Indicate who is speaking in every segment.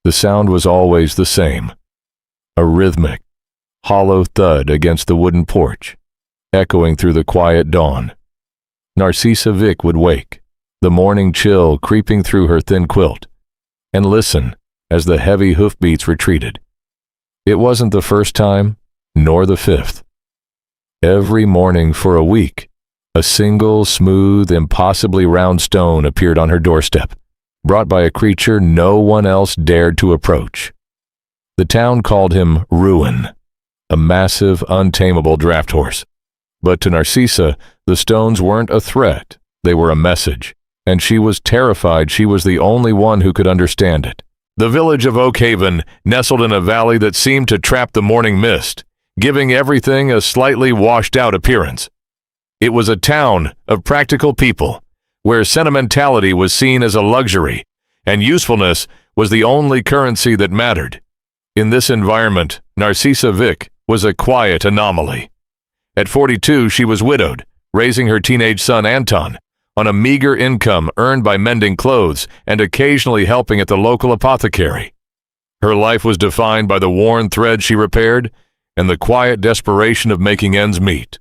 Speaker 1: The sound was always the same, a rhythmic, hollow thud against the wooden porch, echoing through the quiet dawn. Narcissa Vick would wake, the morning chill creeping through her thin quilt, and listen as the heavy hoofbeats retreated. It wasn't the first time, nor the fifth. Every morning for a week, a single, smooth, impossibly round stone appeared on her doorstep, brought by a creature no one else dared to approach. The town called him Ruin, a massive, untamable draft horse. But to Narcissa, the stones weren't a threat, they were a message, and she was terrified she was the only one who could understand it. The village of Oak Haven nestled in a valley that seemed to trap the morning mist, giving everything a slightly washed-out appearance. It was a town of practical people, where sentimentality was seen as a luxury, and usefulness was the only currency that mattered. In this environment, Narcissa Vick was a quiet anomaly. At 42, she was widowed, raising her teenage son Anton, on a meager income earned by mending clothes and occasionally helping at the local apothecary. Her life was defined by the worn thread she repaired and the quiet desperation of making ends meet.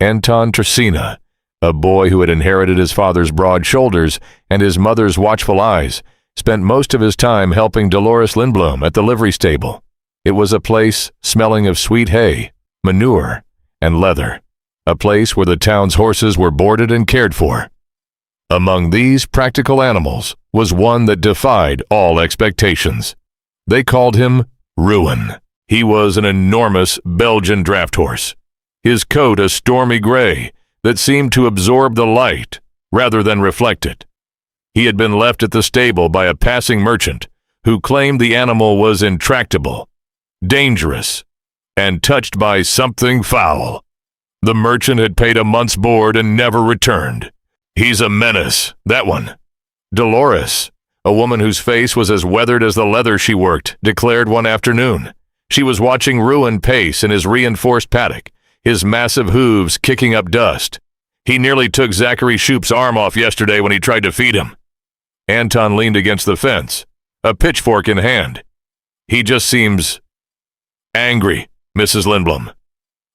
Speaker 1: Anton Tresina, a boy who had inherited his father's broad shoulders and his mother's watchful eyes, spent most of his time helping Dolores Lindblom at the livery stable. It was a place smelling of sweet hay, manure, and leather, a place where the town's horses were boarded and cared for. Among these practical animals was one that defied all expectations. They called him Ruin. He was an enormous Belgian draft horse, his coat a stormy gray that seemed to absorb the light rather than reflect it. He had been left at the stable by a passing merchant who claimed the animal was intractable, dangerous, and touched by something foul. The merchant had paid a month's board and never returned. He's a menace, that one. Dolores, a woman whose face was as weathered as the leather she worked, declared one afternoon. She was watching Ruin pace in his reinforced paddock, his massive hooves kicking up dust. He nearly took Zachary Shoup's arm off yesterday when he tried to feed him. Anton leaned against the fence, a pitchfork in hand. He just seems angry, Mrs. Lindblom.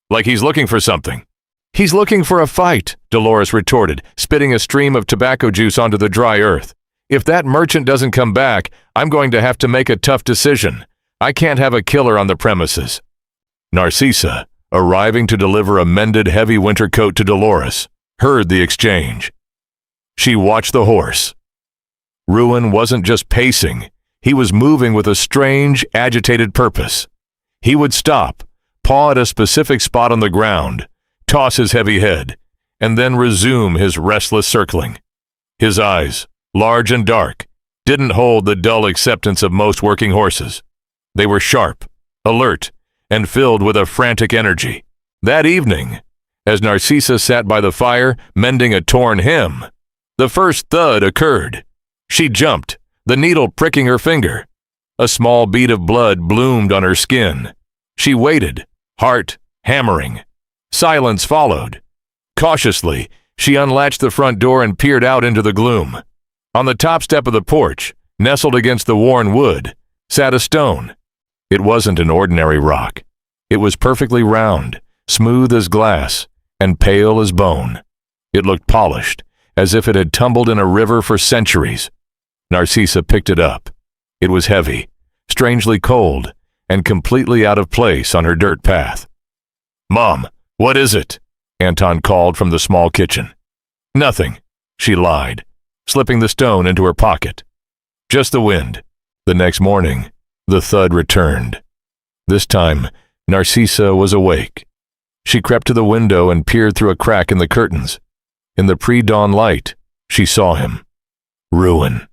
Speaker 1: Like he's looking for something. He's looking for a fight, Dolores retorted, spitting a stream of tobacco juice onto the dry earth. If that merchant doesn't come back, I'm going to have to make a tough decision. I can't have a killer on the premises. Narcissa, arriving to deliver a mended heavy winter coat to Dolores, heard the exchange. She watched the horse. Ruin wasn't just pacing. He was moving with a strange, agitated purpose. He would stop, paw at a specific spot on the ground, toss his heavy head, and then resume his restless circling. His eyes, large and dark, didn't hold the dull acceptance of most working horses. They were sharp, alert, and filled with a frantic energy. That evening, as Narcissa sat by the fire mending a torn hem, the first thud occurred. She jumped, the needle pricking her finger. A small bead of blood bloomed on her skin. She waited, heart hammering. Silence followed. Cautiously, she unlatched the front door and peered out into the gloom. On the top step of the porch, nestled against the worn wood, sat a stone. It wasn't an ordinary rock. It was perfectly round, smooth as glass, and pale as bone. It looked polished, as if it had tumbled in a river for centuries. Narcissa picked it up. It was heavy, strangely cold, and completely out of place on her dirt path. "Mom, what is it?" Anton called from the small kitchen. "Nothing," she lied, slipping the stone into her pocket. "Just the wind." The next morning, the thud returned. This time, Narcissa was awake. She crept to the window and peered through a crack in the curtains. In the pre-dawn light, she saw him. Ruin.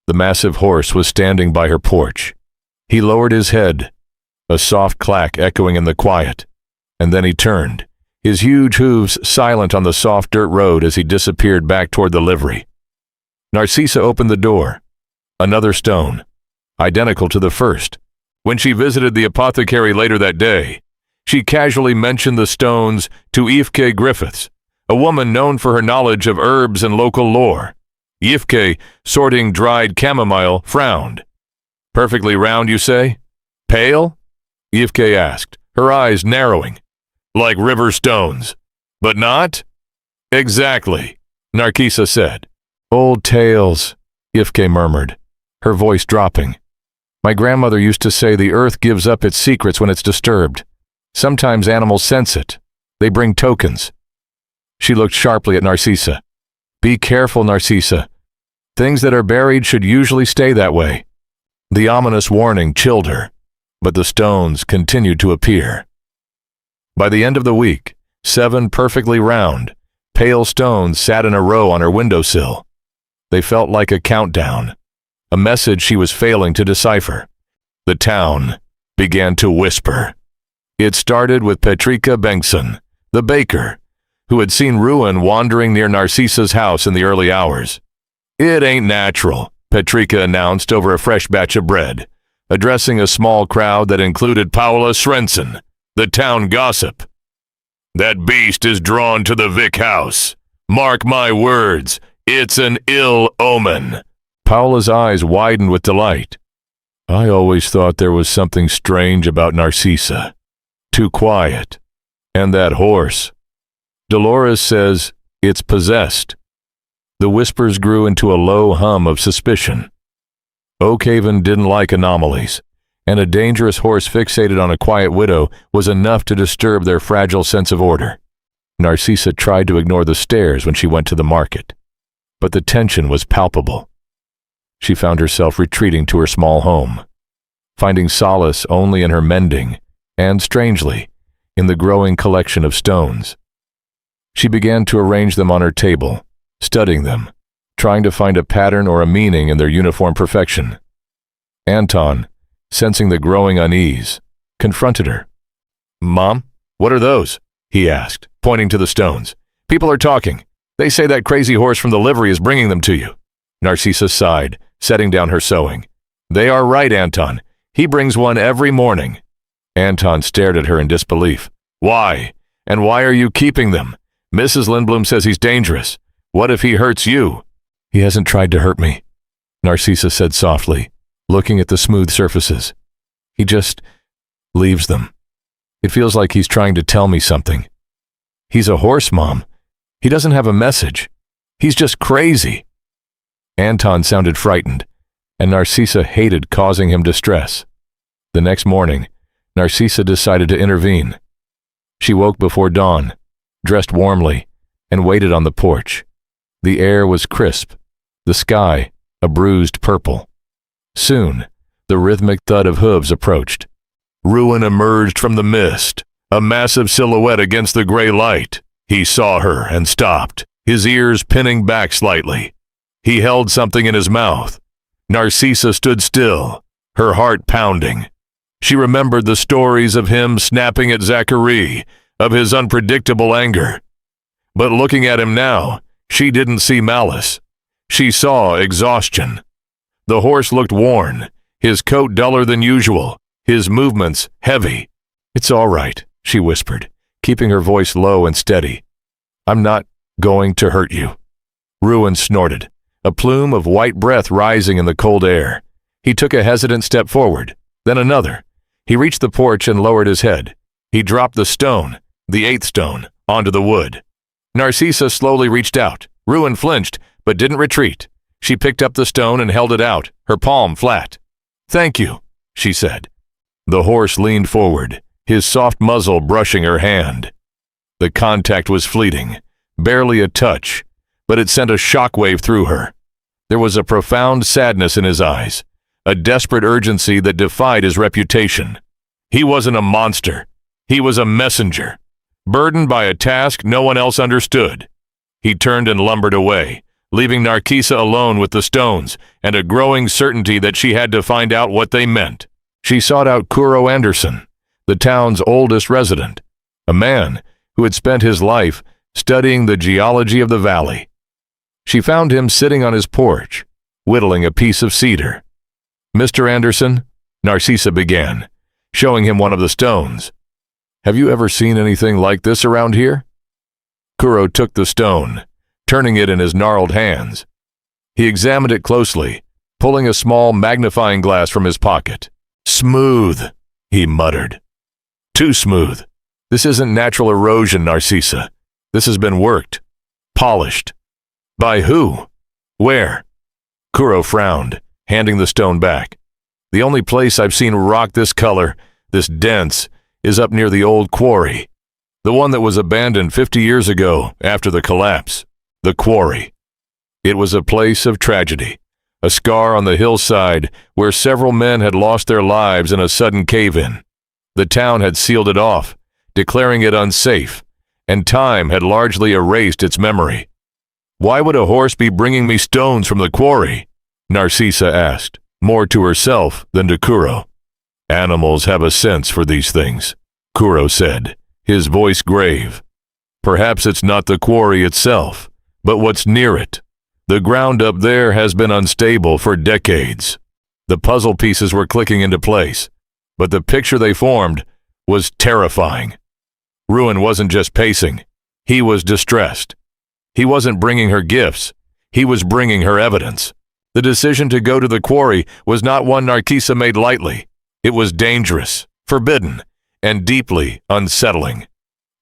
Speaker 1: The massive horse was standing by her porch. He lowered his head, a soft clack echoing in the quiet, and then he turned, his huge hooves silent on the soft dirt road as he disappeared back toward the livery. Narcissa opened the door. Another stone, identical to the first. When she visited the apothecary later that day, she casually mentioned the stones to Yvke Griffiths, a woman known for her knowledge of herbs and local lore. Yvke, sorting dried chamomile, frowned. Perfectly round, you say? Pale? Yevke asked, her eyes narrowing. Like river stones. But not? Exactly, Narcissa said. Old tales, Yevke murmured, her voice dropping. My grandmother used to say the earth gives up its secrets when it's disturbed. Sometimes animals sense it. They bring tokens. She looked sharply at Narcissa. Be careful, Narcissa. Things that are buried should usually stay that way. The ominous warning chilled her, but the stones continued to appear. By the end of the week, 7 perfectly round, pale stones sat in a row on her windowsill. They felt like a countdown, a message she was failing to decipher. The town began to whisper. It started with Petrika Bengtsson, the baker, who had seen Ruin wandering near Narcissa's house in the early hours. It ain't natural, Petrika announced over a fresh batch of bread, addressing a small crowd that included Paula Svensson, the town gossip. That beast is drawn to the Vic house. Mark my words, it's an ill omen. Paula's eyes widened with delight. I always thought there was something strange about Narcissa. Too quiet. And that horse. Dolores says it's possessed. The whispers grew into a low hum of suspicion. Oakhaven didn't like anomalies, and a dangerous horse fixated on a quiet widow was enough to disturb their fragile sense of order. Narcissa tried to ignore the stares when she went to the market, but the tension was palpable. She found herself retreating to her small home, finding solace only in her mending, and, strangely, in the growing collection of stones. She began to arrange them on her table, studying them, trying to find a pattern or a meaning in their uniform perfection. Anton, sensing the growing unease, confronted her. Mom, what are those? He asked, pointing to the stones. People are talking. They say that crazy horse from the livery is bringing them to you. Narcissa sighed, setting down her sewing. They are right, Anton. He brings one every morning. Anton stared at her in disbelief. Why? And why are you keeping them? Mrs. Lindblom says he's dangerous. What if he hurts you? He hasn't tried to hurt me, Narcissa said softly, looking at the smooth surfaces. He just leaves them. It feels like he's trying to tell me something. He's a horse, Mom. He doesn't have a message. He's just crazy. Anton sounded frightened, and Narcissa hated causing him distress. The next morning, Narcissa decided to intervene. She woke before dawn, dressed warmly, and waited on the porch. The air was crisp, the sky a bruised purple. Soon, the rhythmic thud of hooves approached. Ruin emerged from the mist, a massive silhouette against the gray light. He saw her and stopped, his ears pinning back slightly. He held something in his mouth. Narcissa stood still, her heart pounding. She remembered the stories of him snapping at Zachary, of his unpredictable anger. But looking at him now, she didn't see malice. She saw exhaustion. The horse looked worn, his coat duller than usual, his movements heavy. It's all right, she whispered, keeping her voice low and steady. I'm not going to hurt you. Ruin snorted, a plume of white breath rising in the cold air. He took a hesitant step forward, then another. He reached the porch and lowered his head. He dropped the stone, the 8th stone, onto the wood. Narcissa slowly reached out. Ruin flinched, but didn't retreat. She picked up the stone and held it out, her palm flat. Thank you, she said. The horse leaned forward, his soft muzzle brushing her hand. The contact was fleeting, barely a touch, but it sent a shockwave through her. There was a profound sadness in his eyes, a desperate urgency that defied his reputation. He wasn't a monster. He was a messenger, burdened by a task no one else understood. He turned and lumbered away, leaving Narcissa alone with the stones and a growing certainty that she had to find out what they meant. She sought out Kuro Anderson, the town's oldest resident, a man who had spent his life studying the geology of the valley. She found him sitting on his porch, whittling a piece of cedar. Mr. Anderson, Narcissa began, showing him one of the stones. Have you ever seen anything like this around here? Kuro took the stone, turning it in his gnarled hands. He examined it closely, pulling a small magnifying glass from his pocket. "Smooth," he muttered. "Too smooth. This isn't natural erosion, Narcissa. This has been worked. Polished. By who? Where?" Kuro frowned, handing the stone back. "The only place I've seen rock this color, this dense, is up near the old quarry. The one that was abandoned 50 years ago after the collapse. The quarry. It was a place of tragedy, a scar on the hillside where several men had lost their lives in a sudden cave-in. The town had sealed it off, declaring it unsafe, and time had largely erased its memory. "Why would a horse be bringing me stones from the quarry?" Narcissa asked, more to herself than to Kuro. "Animals have a sense for these things," Kuro said, his voice grave. "Perhaps it's not the quarry itself, but what's near it. The ground up there has been unstable for decades." The puzzle pieces were clicking into place, but the picture they formed was terrifying. Ruin wasn't just pacing. He was distressed. He wasn't bringing her gifts. He was bringing her evidence. The decision to go to the quarry was not one Narcissa made lightly. It was dangerous, forbidden, and deeply unsettling.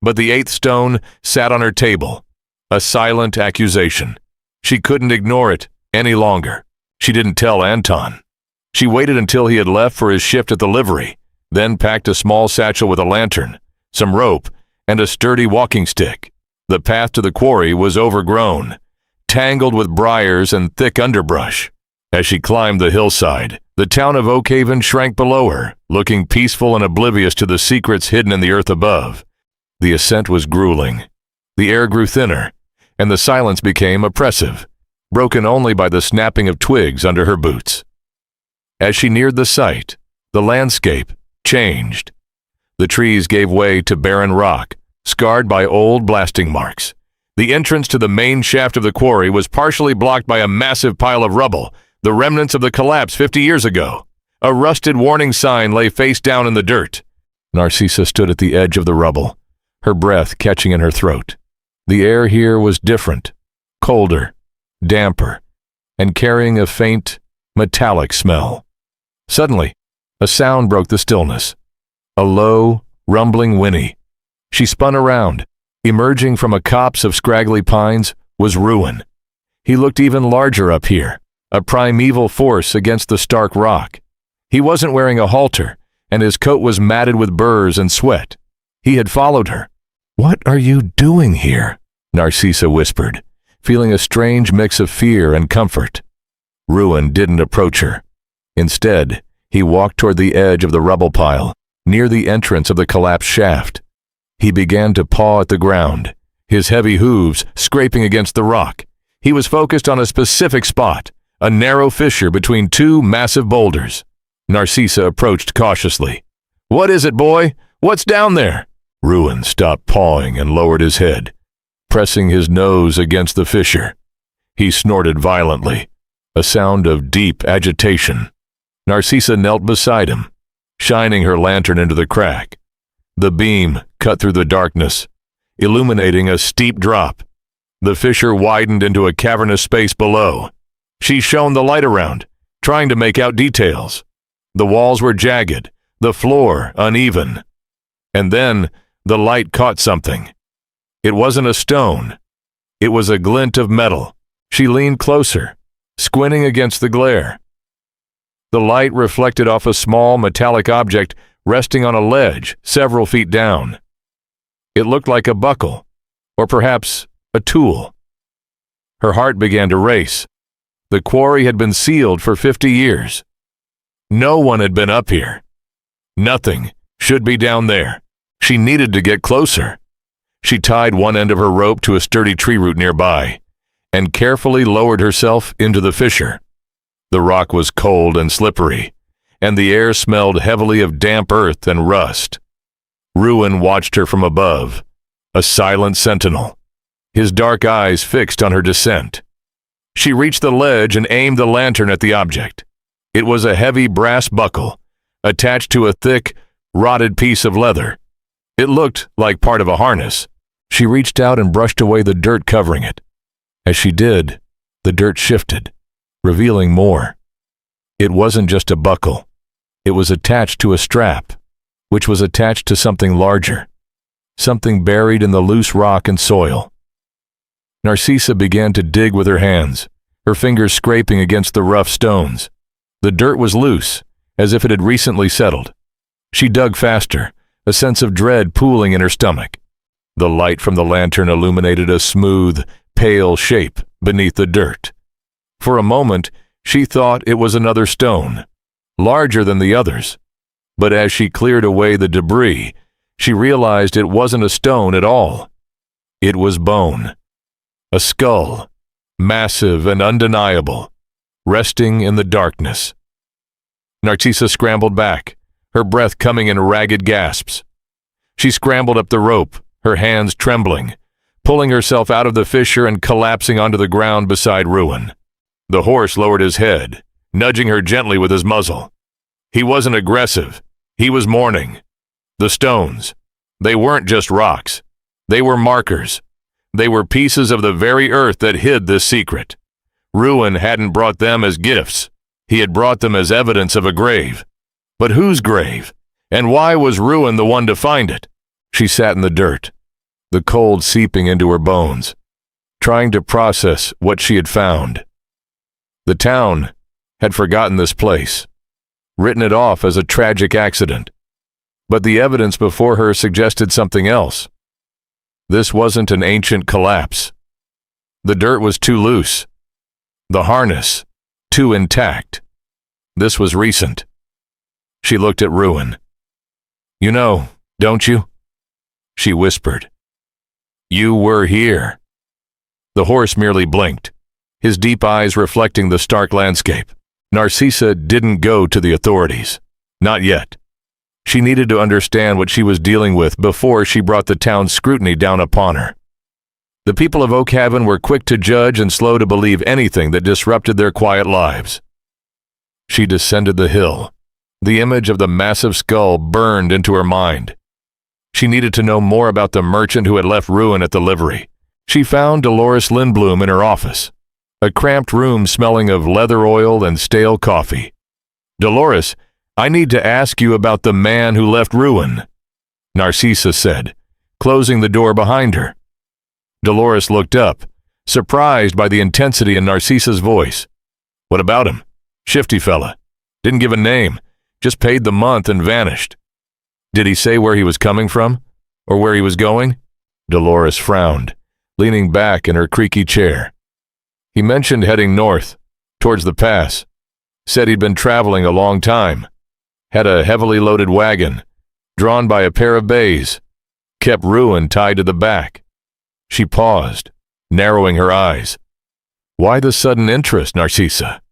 Speaker 1: But the eighth stone sat on her table, a silent accusation. She couldn't ignore it any longer. She didn't tell Anton. She waited until he had left for his shift at the livery, then packed a small satchel with a lantern, some rope, and a sturdy walking stick. The path to the quarry was overgrown, tangled with briars and thick underbrush. As she climbed the hillside, the town of Oakhaven shrank below her, looking peaceful and oblivious to the secrets hidden in the earth above. The ascent was grueling. The air grew thinner, and the silence became oppressive, broken only by the snapping of twigs under her boots. As she neared the site, the landscape changed. The trees gave way to barren rock, scarred by old blasting marks. The entrance to the main shaft of the quarry was partially blocked by a massive pile of rubble, the remnants of the collapse 50 years ago. A rusted warning sign lay face down in the dirt. Narcissa stood at the edge of the rubble, her breath catching in her throat. The air here was different, colder, damper, and carrying a faint, metallic smell. Suddenly, a sound broke the stillness. A low, rumbling whinny. She spun around. Emerging from a copse of scraggly pines was Ruin. He looked even larger up here, a primeval force against the stark rock. He wasn't wearing a halter, and his coat was matted with burrs and sweat. He had followed her. "What are you doing here?" Narcissa whispered, feeling a strange mix of fear and comfort. Ruin didn't approach her. Instead, he walked toward the edge of the rubble pile, near the entrance of the collapsed shaft. He began to paw at the ground, his heavy hooves scraping against the rock. He was focused on a specific spot, a narrow fissure between two massive boulders. Narcissa approached cautiously. "What is it, boy? What's down there?" Ruin stopped pawing and lowered his head, pressing his nose against the fissure. He snorted violently, a sound of deep agitation. Narcissa knelt beside him, shining her lantern into the crack. The beam cut through the darkness, illuminating a steep drop. The fissure widened into a cavernous space below. She shone the light around, trying to make out details. The walls were jagged, the floor uneven. And then the light caught something. It wasn't a stone. It was a glint of metal. She leaned closer, squinting against the glare. The light reflected off a small metallic object resting on a ledge several feet down. It looked like a buckle, or perhaps a tool. Her heart began to race. The quarry had been sealed for 50 years. No one had been up here. Nothing should be down there. She needed to get closer. She tied one end of her rope to a sturdy tree root nearby and carefully lowered herself into the fissure. The rock was cold and slippery, and the air smelled heavily of damp earth and rust. Ruin watched her from above, a silent sentinel, his dark eyes fixed on her descent. She reached the ledge and aimed the lantern at the object. It was a heavy brass buckle, attached to a thick, rotted piece of leather. It looked like part of a harness. She reached out and brushed away the dirt covering it. As she did, the dirt shifted, revealing more. It wasn't just a buckle. It was attached to a strap, which was attached to something larger, something buried in the loose rock and soil. Narcissa began to dig with her hands, her fingers scraping against the rough stones. The dirt was loose, as if it had recently settled. She dug faster, a sense of dread pooling in her stomach. The light from the lantern illuminated a smooth, pale shape beneath the dirt. For a moment, she thought it was another stone, larger than the others. But as she cleared away the debris, she realized it wasn't a stone at all. It was bone. A skull, massive and undeniable, resting in the darkness. Narcissa scrambled back, her breath coming in ragged gasps. She scrambled up the rope, her hands trembling, pulling herself out of the fissure and collapsing onto the ground beside Ruin. The horse lowered his head, nudging her gently with his muzzle. He wasn't aggressive. He was mourning. The stones, they weren't just rocks. They were markers. They were pieces of the very earth that hid this secret. Ruin hadn't brought them as gifts. He had brought them as evidence of a grave. But whose grave? And why was Ruin the one to find it? She sat in the dirt, the cold seeping into her bones, trying to process what she had found. The town had forgotten this place, written it off as a tragic accident. But the evidence before her suggested something else. This wasn't an ancient collapse. The dirt was too loose. The harness, too intact. This was recent. She looked at Ruin. "You know, don't you?" she whispered. "You were here." The horse merely blinked, his deep eyes reflecting the stark landscape. Narcissa didn't go to the authorities. Not yet. She needed to understand what she was dealing with before she brought the town's scrutiny down upon her. The people of Oakhaven were quick to judge and slow to believe anything that disrupted their quiet lives. She descended the hill. The image of the massive skull burned into her mind. She needed to know more about the merchant who had left Ruin at the livery. She found Dolores Lindblom in her office, a cramped room smelling of leather oil and stale coffee. "Dolores, I need to ask you about the man who left Ruin," Narcissa said, closing the door behind her. Dolores looked up, surprised by the intensity in Narcissa's voice. "What about him? Shifty fella. Didn't give a name, just paid the month and vanished." "Did he say where he was coming from? Or where he was going?" Dolores frowned, leaning back in her creaky chair. "He mentioned heading north, towards the pass. Said he'd been traveling a long time. Had a heavily loaded wagon, drawn by a pair of bays. Kept Ruin tied to the back." She paused, narrowing her eyes. "Why the sudden interest, Narcissa?"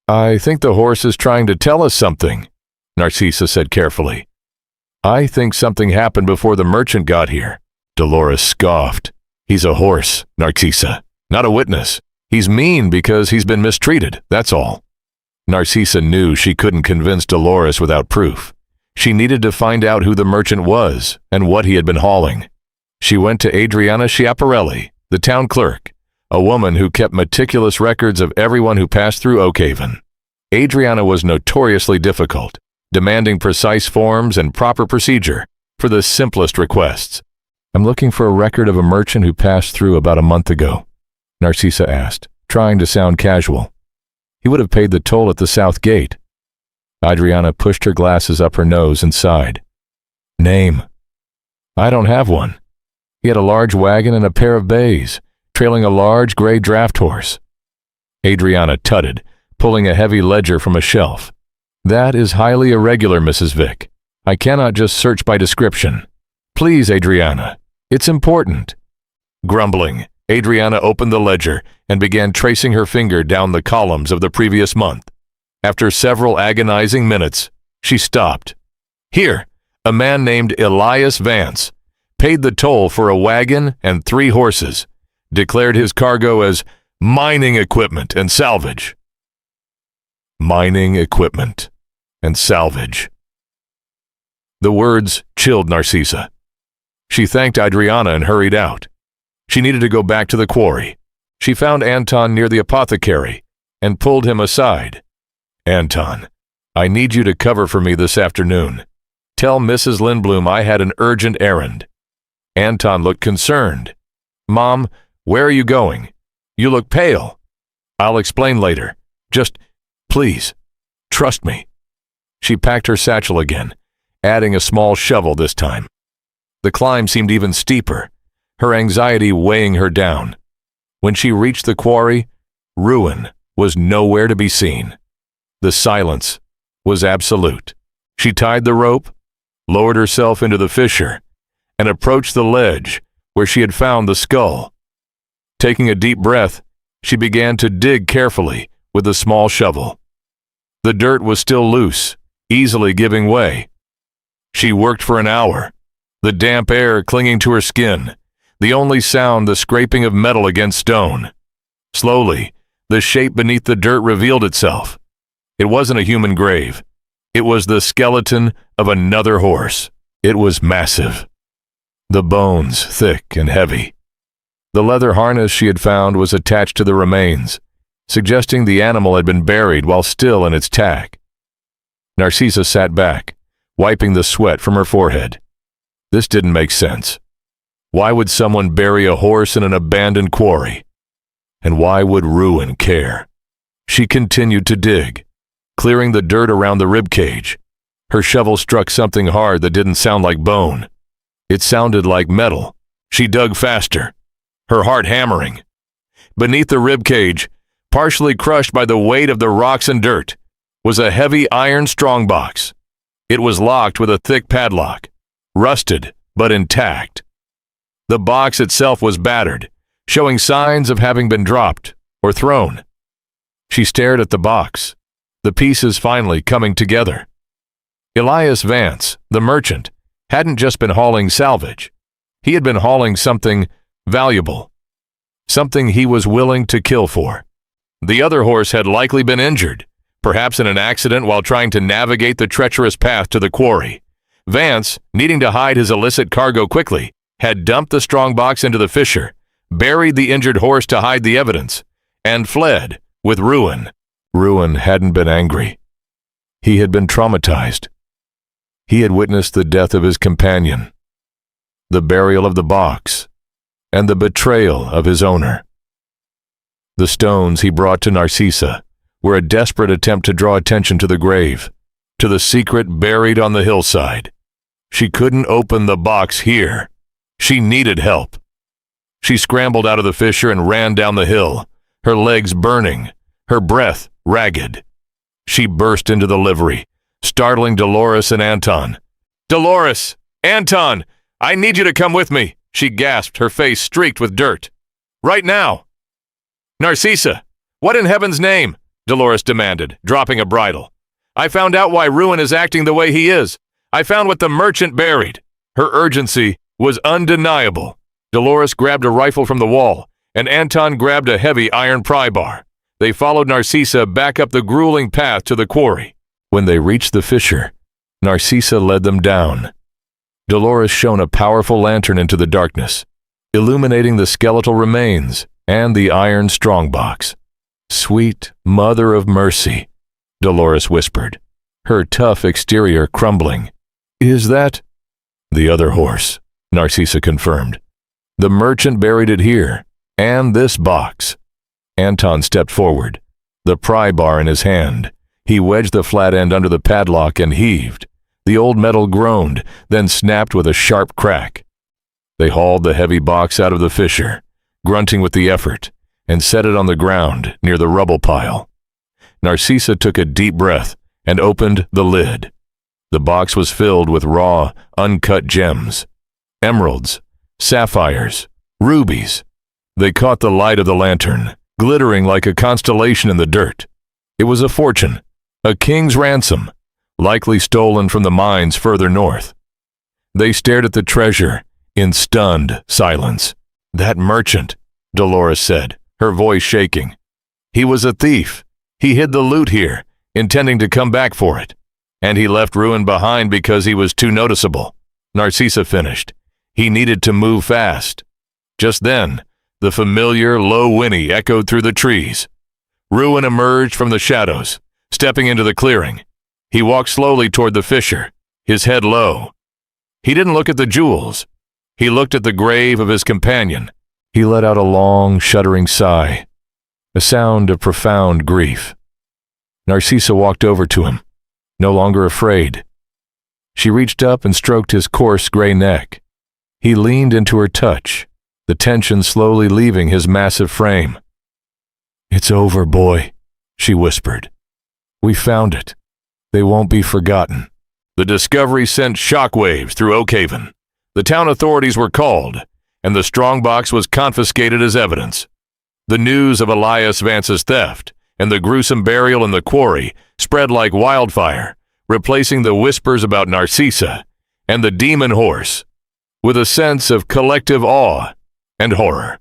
Speaker 1: "I think the horse is trying to tell us something," Narcissa said carefully. "I think something happened before the merchant got here." Dolores scoffed. "He's a horse, Narcissa, not a witness. He's mean because he's been mistreated, that's all." Narcissa knew she couldn't convince Dolores without proof. She needed to find out who the merchant was and what he had been hauling. She went to Adriana Schiaparelli, the town clerk, a woman who kept meticulous records of everyone who passed through Oakhaven. Adriana was notoriously difficult, demanding precise forms and proper procedure for the simplest requests. "I'm looking for a record of a merchant who passed through about a month ago," Narcissa asked, trying to sound casual. "He would have paid the toll at the south gate." Adriana pushed her glasses up her nose and sighed. "Name? I don't have one. He had a large wagon and a pair of bays, trailing a large gray draft horse." Adriana tutted, pulling a heavy ledger from a shelf. "That is highly irregular, Mrs. Vick. I cannot just search by description. Please, Adriana, it's important." Grumbling, Adriana opened the ledger and began tracing her finger down the columns of the previous month. After several agonizing minutes, she stopped. "Here, a man named Elias Vance paid the toll for a wagon and 3 horses, declared his cargo as mining equipment and salvage." Mining equipment and salvage. The words chilled Narcissa. She thanked Adriana and hurried out. She needed to go back to the quarry. She found Anton near the apothecary and pulled him aside. Anton, I need you to cover for me this afternoon. Tell Mrs. Lindblom I had an urgent errand." Anton looked concerned. "Mom, where are you going? You look pale." "I'll explain later. Just, please, trust me." She packed her satchel again, adding a small shovel this time. The climb seemed even steeper, her anxiety weighing her down. When she reached the quarry, ruin was nowhere to be seen. The silence was absolute. She tied the rope, lowered herself into the fissure, and approached the ledge where she had found the skull. Taking a deep breath, she began to dig carefully with a small shovel. The dirt was still loose, easily giving way. She worked for an hour, the damp air clinging to her skin, the only sound the scraping of metal against stone. Slowly, the shape beneath the dirt revealed itself. It wasn't a human grave. It was the skeleton of another horse. It was massive, the bones thick and heavy. The leather harness she had found was attached to the remains, suggesting the animal had been buried while still in its tack. Narcissa sat back, wiping the sweat from her forehead. This didn't make sense. Why would someone bury a horse in an abandoned quarry? And why would ruin care? She continued to dig, clearing the dirt around the ribcage. Her shovel struck something hard that didn't sound like bone. It sounded like metal. She dug faster, her heart hammering. Beneath the ribcage, partially crushed by the weight of the rocks and dirt, was a heavy iron strongbox. It was locked with a thick padlock, rusted but intact. The box itself was battered, showing signs of having been dropped or thrown. She stared at the box, the pieces finally coming together. Elias Vance, the merchant, hadn't just been hauling salvage. He had been hauling something valuable, something he was willing to kill for. The other horse had likely been injured, perhaps in an accident while trying to navigate the treacherous path to the quarry. Vance, needing to hide his illicit cargo quickly, had dumped the strongbox into the fissure, buried the injured horse to hide the evidence, and fled with Ruin. Ruin hadn't been angry. He had been traumatized. He had witnessed the death of his companion, the burial of the box, and the betrayal of his owner. The stones he brought to Narcissa were a desperate attempt to draw attention to the grave, to the secret buried on the hillside. She couldn't open the box here. She needed help. She scrambled out of the fissure and ran down the hill, her legs burning, her breath ragged. She burst into the livery, startling Dolores and Anton. "Dolores! Anton! I need you to come with me!" she gasped, her face streaked with dirt. "Right now!" "Narcissa! What in heaven's name?" Dolores demanded, dropping a bridle. "I found out why Ruin is acting the way he is. I found what the merchant buried." Her urgency was undeniable. Dolores grabbed a rifle from the wall, and Anton grabbed a heavy iron pry bar. They followed Narcissa back up the grueling path to the quarry. When they reached the fissure, Narcissa led them down. Dolores shone a powerful lantern into the darkness, illuminating the skeletal remains and the iron strongbox. "Sweet Mother of Mercy," Dolores whispered, her tough exterior crumbling. "Is that—" "The other horse," Narcissa confirmed. "The merchant buried it here, and this box." Anton stepped forward, the pry bar in his hand. He wedged the flat end under the padlock and heaved. The old metal groaned, then snapped with a sharp crack. They hauled the heavy box out of the fissure, grunting with the effort, and set it on the ground near the rubble pile. Narcissa took a deep breath and opened the lid. The box was filled with raw, uncut gems. Emeralds, sapphires, rubies. They caught the light of the lantern, glittering like a constellation in the dirt. It was a fortune, a king's ransom, likely stolen from the mines further north. They stared at the treasure in stunned silence. "That merchant," Dolores said, her voice shaking. "He was a thief. He hid the loot here, intending to come back for it. And he left Ruin behind because he was too noticeable." Narcissa finished. "He needed to move fast." Just then, the familiar low whinny echoed through the trees. Ruin emerged from the shadows, Stepping into the clearing, he walked slowly toward the fissure, his head low. He didn't look at the jewels. He looked at the grave of his companion. He let out a long, shuddering sigh, a sound of profound grief. Narcissa walked over to him, no longer afraid. She reached up and stroked his coarse gray neck. He leaned into her touch, the tension slowly leaving his massive frame. "It's over, boy," she whispered. "We found it. They won't be forgotten." The discovery sent shockwaves through Oakhaven. The town authorities were called, and the strongbox was confiscated as evidence. The news of Elias Vance's theft and the gruesome burial in the quarry spread like wildfire, replacing the whispers about Narcissa and the demon horse with a sense of collective awe and horror.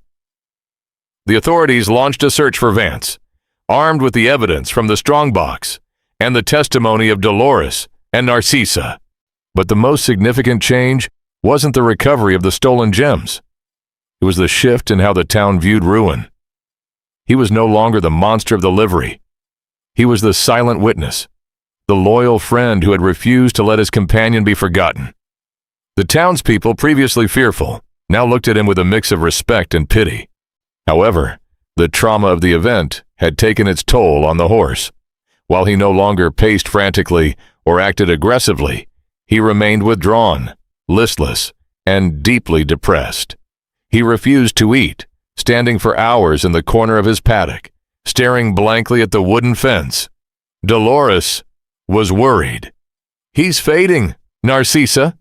Speaker 1: The authorities launched a search for Vance, armed with the evidence from the strongbox and the testimony of Dolores and Narcissa. But the most significant change wasn't the recovery of the stolen gems. It was the shift in how the town viewed Ruin. He was no longer the monster of the livery. He was the silent witness, the loyal friend who had refused to let his companion be forgotten. The townspeople, previously fearful, now looked at him with a mix of respect and pity. However, the trauma of the event had taken its toll on the horse. While he no longer paced frantically or acted aggressively, he remained withdrawn, listless, and deeply depressed. He refused to eat, standing for hours in the corner of his paddock, staring blankly at the wooden fence. Dolores was worried. "He's fading, Narcissa,"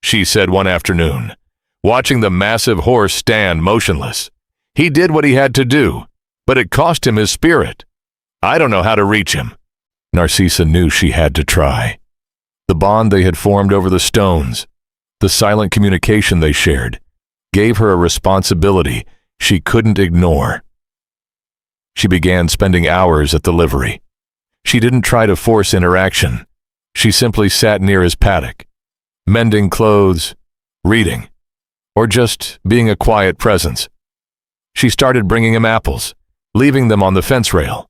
Speaker 1: she said one afternoon, watching the massive horse stand motionless. "He did what he had to do, but it cost him his spirit. I don't know how to reach him." Narcissa knew she had to try. The bond they had formed over the stones, the silent communication they shared, gave her a responsibility she couldn't ignore. She began spending hours at the livery. She didn't try to force interaction. She simply sat near his paddock, mending clothes, reading, or just being a quiet presence. She started bringing him apples, leaving them on the fence rail.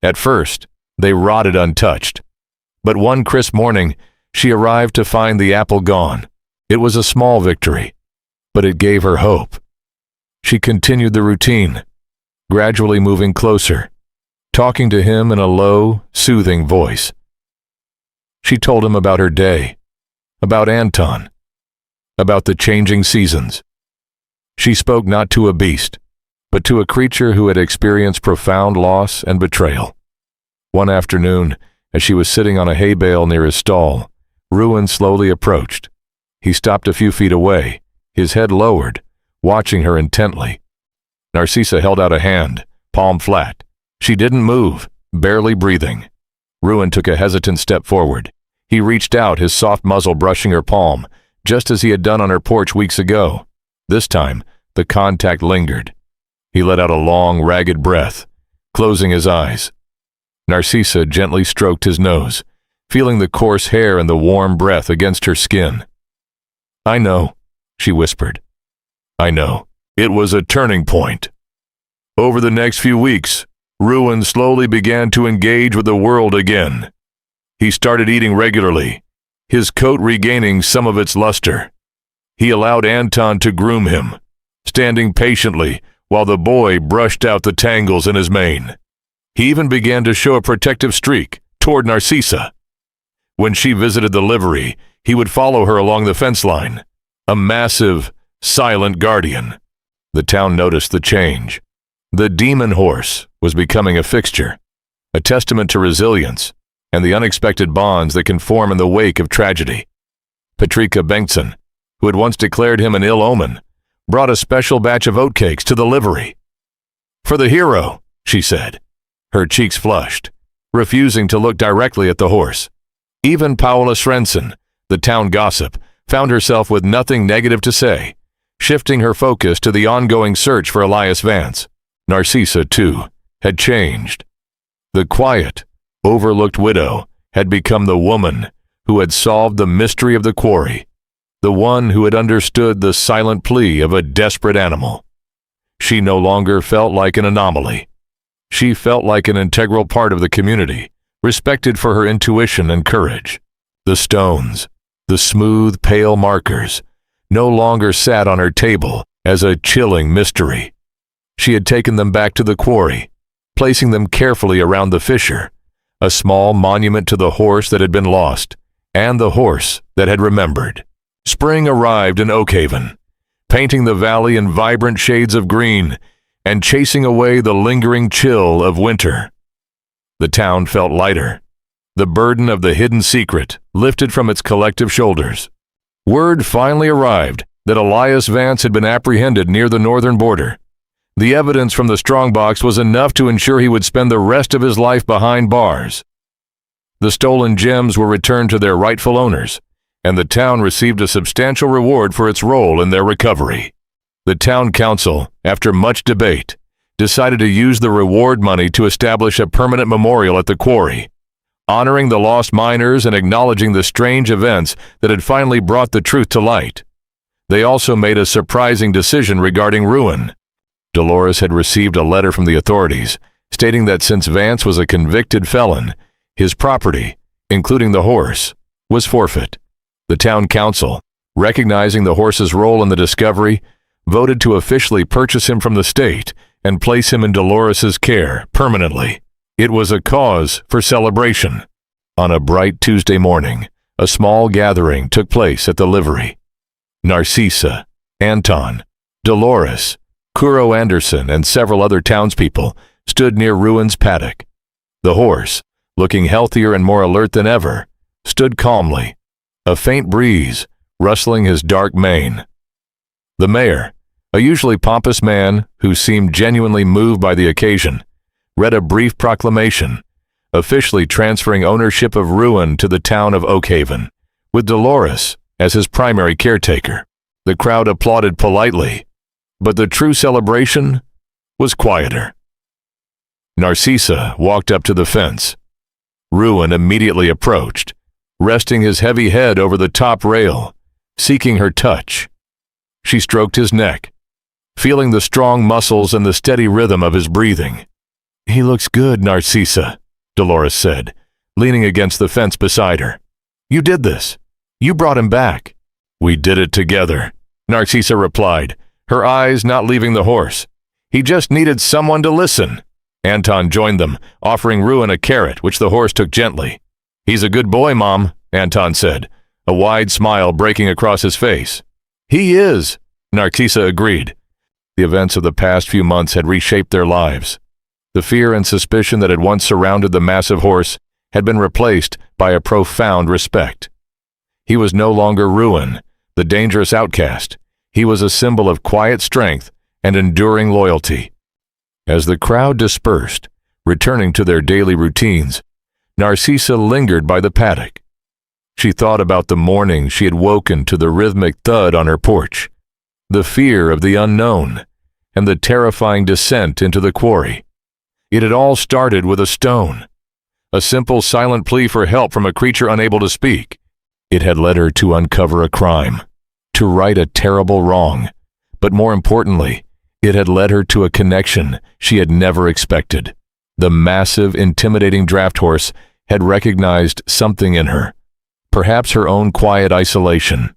Speaker 1: At first, they rotted untouched. But one crisp morning, she arrived to find the apple gone. It was a small victory, but it gave her hope. She continued the routine, gradually moving closer, talking to him in a low, soothing voice. She told him about her day, about Anton, about the changing seasons. She spoke not to a beast, but to a creature who had experienced profound loss and betrayal. One afternoon, as she was sitting on a hay bale near his stall, Ruin slowly approached. He stopped a few feet away, his head lowered, watching her intently. Narcissa held out a hand, palm flat. She didn't move, barely breathing. Ruin took a hesitant step forward. He reached out, his soft muzzle brushing her palm, just as he had done on her porch weeks ago. This time, the contact lingered. He let out a long, ragged breath, closing his eyes. Narcissa gently stroked his nose, feeling the coarse hair and the warm breath against her skin. "I know," she whispered. "I know." It was a turning point. Over the next few weeks, Ruin slowly began to engage with the world again. He started eating regularly, his coat regaining some of its luster. He allowed Anton to groom him, standing patiently while the boy brushed out the tangles in his mane. He even began to show a protective streak toward Narcissa. When she visited the livery, he would follow her along the fence line, a massive, silent guardian. The town noticed the change. The demon horse was becoming a fixture, a testament to resilience and the unexpected bonds that can form in the wake of tragedy. Patrika Bengtsson, who had once declared him an ill omen, brought a special batch of oatcakes to the livery. "For the hero," she said. Her cheeks flushed, refusing to look directly at the horse. Even Paula Svensson, the town gossip, found herself with nothing negative to say, shifting her focus to the ongoing search for Elias Vance. Narcissa, too, had changed. The quiet, overlooked widow had become the woman who had solved the mystery of the quarry, the one who had understood the silent plea of a desperate animal. She no longer felt like an anomaly. She felt like an integral part of the community, respected for her intuition and courage. The stones, the smooth, pale markers, no longer sat on her table as a chilling mystery. She had taken them back to the quarry, placing them carefully around the fissure, a small monument to the horse that had been lost and the horse that had remembered. Spring arrived in Oakhaven, painting the valley in vibrant shades of green and chasing away the lingering chill of winter. The town felt lighter, the burden of the hidden secret lifted from its collective shoulders. Word finally arrived that Elias Vance had been apprehended near the northern border. The evidence from the strongbox was enough to ensure he would spend the rest of his life behind bars. The stolen gems were returned to their rightful owners, and the town received a substantial reward for its role in their recovery. The town council, after much debate, decided to use the reward money to establish a permanent memorial at the quarry, honoring the lost miners and acknowledging the strange events that had finally brought the truth to light. They also made a surprising decision regarding Ruin. Dolores had received a letter from the authorities stating that since Vance was a convicted felon, his property, including the horse, was forfeit. The town council, recognizing the horse's role in the discovery, voted to officially purchase him from the state and place him in Dolores's care permanently. It was a cause for celebration. On a bright Tuesday morning, a small gathering took place at the livery. Narcissa, Anton, Dolores, Kuro Anderson, and several other townspeople stood near Ruin's paddock. The horse, looking healthier and more alert than ever, stood calmly, a faint breeze rustling his dark mane. The mayor, a usually pompous man who seemed genuinely moved by the occasion, read a brief proclamation, officially transferring ownership of Ruin to the town of Oakhaven, with Dolores as his primary caretaker. The crowd applauded politely, but the true celebration was quieter. Narcissa walked up to the fence. Ruin immediately approached, resting his heavy head over the top rail, seeking her touch. She stroked his neck, feeling the strong muscles and the steady rhythm of his breathing. "He looks good, Narcissa," Dolores said, leaning against the fence beside her. "You did this. You brought him back." "We did it together," Narcissa replied, her eyes not leaving the horse. "He just needed someone to listen." Anton joined them, offering Ruin a carrot, which the horse took gently. "He's a good boy, Mom," Anton said, a wide smile breaking across his face. "He is," Narcissa agreed. The events of the past few months had reshaped their lives. The fear and suspicion that had once surrounded the massive horse had been replaced by a profound respect. He was no longer Ruin, the dangerous outcast. He was a symbol of quiet strength and enduring loyalty. As the crowd dispersed, returning to their daily routines, Narcissa lingered by the paddock. She thought about the morning she had woken to the rhythmic thud on her porch, the fear of the unknown, and the terrifying descent into the quarry. It had all started with a stone, a simple silent plea for help from a creature unable to speak. It had led her to uncover a crime, to right a terrible wrong, but more importantly, it had led her to a connection she had never expected. The massive, intimidating draft horse had recognized something in her, perhaps her own quiet isolation,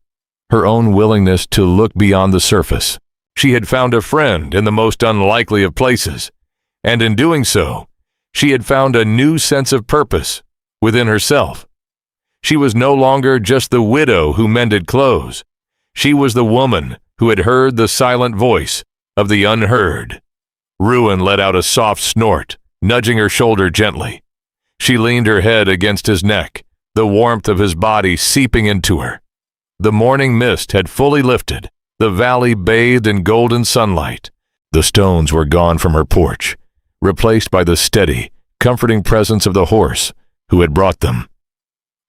Speaker 1: her own willingness to look beyond the surface. She had found a friend in the most unlikely of places, and in doing so, she had found a new sense of purpose within herself. She was no longer just the widow who mended clothes. She was the woman who had heard the silent voice of the unheard. Ruin let out a soft snort, nudging her shoulder gently. She leaned her head against his neck, the warmth of his body seeping into her. The morning mist had fully lifted, the valley bathed in golden sunlight. The stones were gone from her porch, replaced by the steady, comforting presence of the horse who had brought them.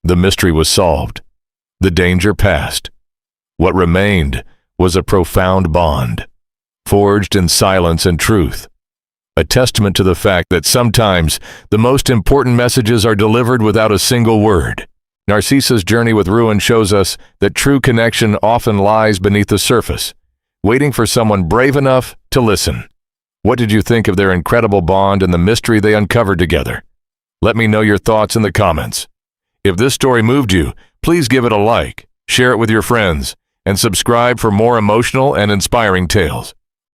Speaker 1: The mystery was solved, the danger past. What remained was a profound bond, forged in silence and truth, a testament to the fact that sometimes the most important messages are delivered without a single word. Narcissa's journey with Ruin shows us that true connection often lies beneath the surface, waiting for someone brave enough to listen. What did you think of their incredible bond and the mystery they uncovered together? Let me know your thoughts in the comments. If this story moved you, please give it a like, share it with your friends, and subscribe for more emotional and inspiring tales.